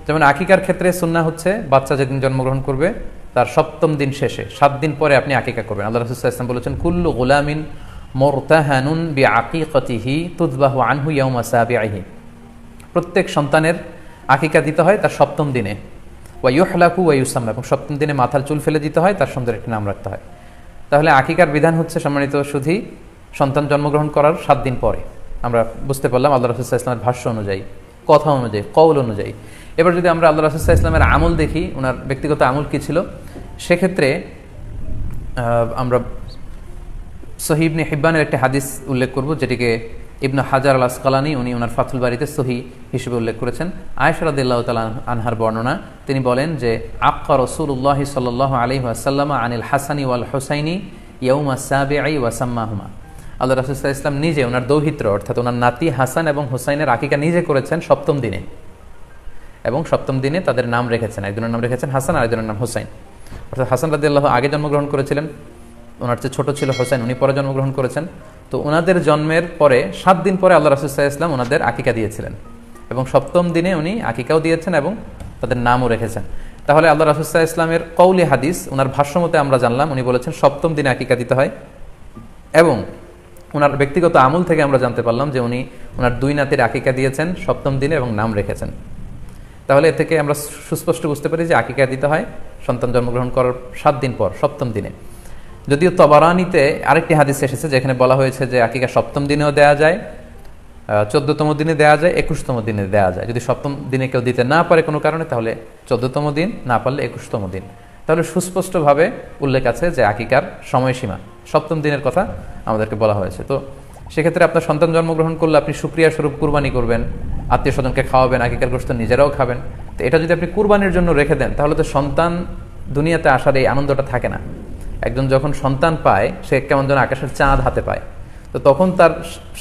যেমন আকিকার ক্ষেত্রে সুন্নাহ হচ্ছে বাচ্চা যেদিন জন্মগ্রহণ করবে তার 7ম দিন শেষে 7 দিন পরে আপনি আকিকা করবেন। আল্লাহ রাসূল সাল্লাল্লাহু আলাইহি ওয়াসাল্লাম বলেছেন, কুল্লু গুলামিন মুরতাহানুন বিআকিকাতিহি তুযবাহু আনহু ইয়াওমা সাবিহি। প্রত্যেক সন্তানের আকিকা দিতে হয় তার 7ম দিনে, ওয়া ইউহলাকু ওয়া ইউসাম্মা, এবং 7ম দিনে মাথার চুল ফেলে দিতে হয়, তার সুন্দর একটি নাম রাখতে হয়। তাহলে আকিকার বিধান হচ্ছে সম্মানিত শুধু সন্তান জন্মগ্রহণ করার 7 দিন পরে। আমরা বুঝতে পারলাম আল্লাহ রাসূল সাল্লাল্লাহু আলাইহি ওয়াসাল্লামের ভাষ্য অনুযায়ী, কথা অনুযায়ী, কওল অনুযায়ী। এবার যদি আমরা আল্লাহ রাসূল সাল্লাল্লাহু আলাইহি ওয়াসাল্লামের আমল দেখি, ওনার ব্যক্তিগত আমল কী ছিল, সেক্ষেত্রে আমরা সহিহ ইবনে হিব্বানের একটি হাদিস উল্লেখ করব, যেটিকে ইবনে হাজার আল আসকালানি উনি ওনার ফাথুল বারিতে সহিহ হিসেবে উল্লেখ করেছেন। আয়েশা রাদিয়াল্লাহু তাআলা আনহার বর্ণনা, তিনি বলেন যে আক্কা রাসূলুল্লাহ সাল্লাল্লাহু আলাইহি ওয়াসাল্লাম আনিল হাসানি ওয়াল হুসাইনি ইয়াউমা সাবিঈ ওয়া সাম্মাহুমা। আল্লাহ রাসূল সাল্লাল্লাহু আলাইহি ওয়াসাল্লাম নিজে ওনার দৌহিত্র অর্থাৎ ওনার নাতি হাসান এবং হুসাইনের আকিকা নিজে করেছেন 7ম দিনে, এবং 7ম দিনে তাদের নাম রেখেছেন। একজনের নাম রেখেছেন হাসান আর একজনের নাম হুসাইন। অর্থাৎ হাসান রাদিয়াল্লাহু আগে জন্মগ্রহণ করেছিলেন, ওনার চেয়ে ছোট ছিল হোসেন, উনি পরে জন্মগ্রহণ করেছেন। তো ওনাদের জন্মের পরে 7 দিন পরে আল্লাহ রাসূল সাল্লাল্লাহু আলাইহি ওয়াসাল্লাম ওনাদের আকিকা দিয়েছিলেন, এবং 7ম দিনে উনি আকিকাও দিয়েছেন এবং তাদের নামও রেখেছেন। তাহলে আল্লাহ রাসূল সাল্লাল্লাহু আলাইহি ওয়াসাল্লামের কওলি হাদিস, ওনার ভাষ্য মতে আমরা জানলাম উনি বলেছেন 7ম দিনে আকিকা দিতে হয়, এবং ওনার ব্যক্তিগত আমল থেকে আমরা জানতে পারলাম যে উনি ওনার 2 নাতির আকিকা দিয়েছেন 7ম দিনে এবং নাম রেখেছেন। তাহলে এ থেকে আমরা সুস্পষ্ট বুঝতে পারি যে আকিকা দিতে হয় সন্তান জন্মগ্রহণ করার 7 দিন পর, 7ম দিনে। যদিও তবারানিতে আরেকটি হাদিস এসেছে যেখানে বলা হয়েছে যে আকিকা 7ম দিনেও দেওয়া যায়, 14তম দিনে দেওয়া যায়, 21তম দিনে দেওয়া যায়। যদি 7ম দিনে কেউ দিতে না পারে কোনো কারণে, তাহলে 14তম দিন, না পারলে 21তম দিন। তাহলে সুস্পষ্টভাবে উল্লেখ আছে যে আকিকার সময়সীমা 7ম দিনের কথা আমাদেরকে বলা হয়েছে। তো সেক্ষেত্রে আপনার সন্তান জন্মগ্রহণ করলে আপনি শুকরিয়া স্বরূপ কুরবানি করবেন, আত্মীয় স্বজনকে খাওয়াবেন, আকিকার গোশত নিজেরাও খাবেন। তো এটা যদি আপনি কুরবানির জন্য রেখে দেন, তাহলে তো সন্তান দুনিয়াতে আসার এই আনন্দটা থাকে না। একজন যখন সন্তান পায়, সে কেমন যেন আকাশের চাঁদ হাতে পায়। তো তখন তার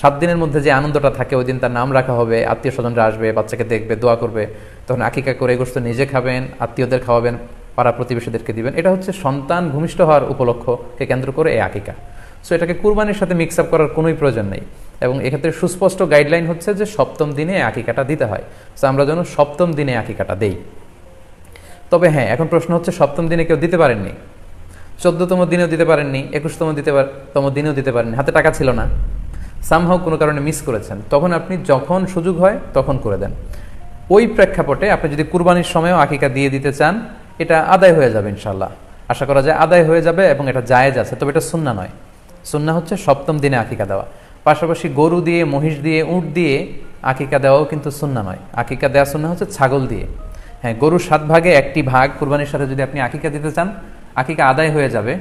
7 দিনের মধ্যে যে আনন্দটা থাকে, ওই দিন তার নাম রাখা হবে, আত্মীয় স্বজনরা আসবে, বাচ্চাকে দেখবে, দোয়া করবে, তখন আকিকা করে গোশত নিজে খাবেন, আত্মীয়দের খাওয়াবেন, পাড়া প্রতিবেশীদেরকে দিবেন। এটা হচ্ছে সন্তান ভূমিষ্ঠ হওয়ার উপলক্ষকে কেন্দ্র করে এই আকিকা। সো এটাকে কুরবানির সাথে মিক্স আপ করার কোনোই প্রয়োজন নেই, এবং এক্ষেত্রে সুস্পষ্ট গাইডলাইন হচ্ছে যে 7ম দিনে আকিকাটা দিতে হয়। সো আমরা যেন 7ম দিনে আকিকাটা দেই। তবে হ্যাঁ, এখন প্রশ্ন হচ্ছে 7ম দিনে কেউ দিতে পারেননি, 14তম দিনেও দিতে পারেননি, 21তম দিনেও দিতে পারেননি, হাতে টাকা ছিল না, সামহাও কোনো কারণে মিস করেছেন, তখন আপনি যখন সুযোগ হয় তখন করে দেন। ওই প্রেক্ষাপটে আপনি যদি কুরবানির সময়ও আকিকা দিয়ে দিতে চান, এটা আদায় হয়ে যাবে ইনশাআল্লাহ, আশা করা যায় আদায় হয়ে যাবে, এবং এটা জায়েজ আছে। তবে এটা সুন্নাহ নয়। সুন্নাহ হচ্ছে 7ম দিনে আকিকা দেওয়া। পাশাপাশি গরু দিয়ে, মহিষ দিয়ে, উট দিয়ে আকিকা দেওয়াও কিন্তু সুন্নাহ নয়। আকিকা দেওয়া সুন্নাহ হচ্ছে ছাগল দিয়ে। হ্যাঁ, গরুর 7 ভাগে 1টি ভাগ কুরবানির সাথে যদি আপনি আকিকা দিতে চান, আকিকা আদায় হয়ে যাবে,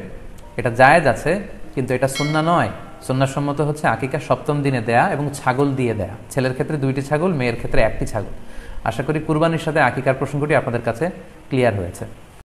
এটা জায়েজ আছে, কিন্তু এটা সুন্নাহ নয়। সুন্নাহসম্মত হচ্ছে আকিকা 7ম দিনে দেয়া এবং ছাগল দিয়ে দেয়া। ছেলের ক্ষেত্রে 2টি ছাগল, মেয়ের ক্ষেত্রে 1টি ছাগল। আশা করি কুরবানির সাথে আকিকার প্রসঙ্গটি আপনাদের কাছে ক্লিয়ার হয়েছে।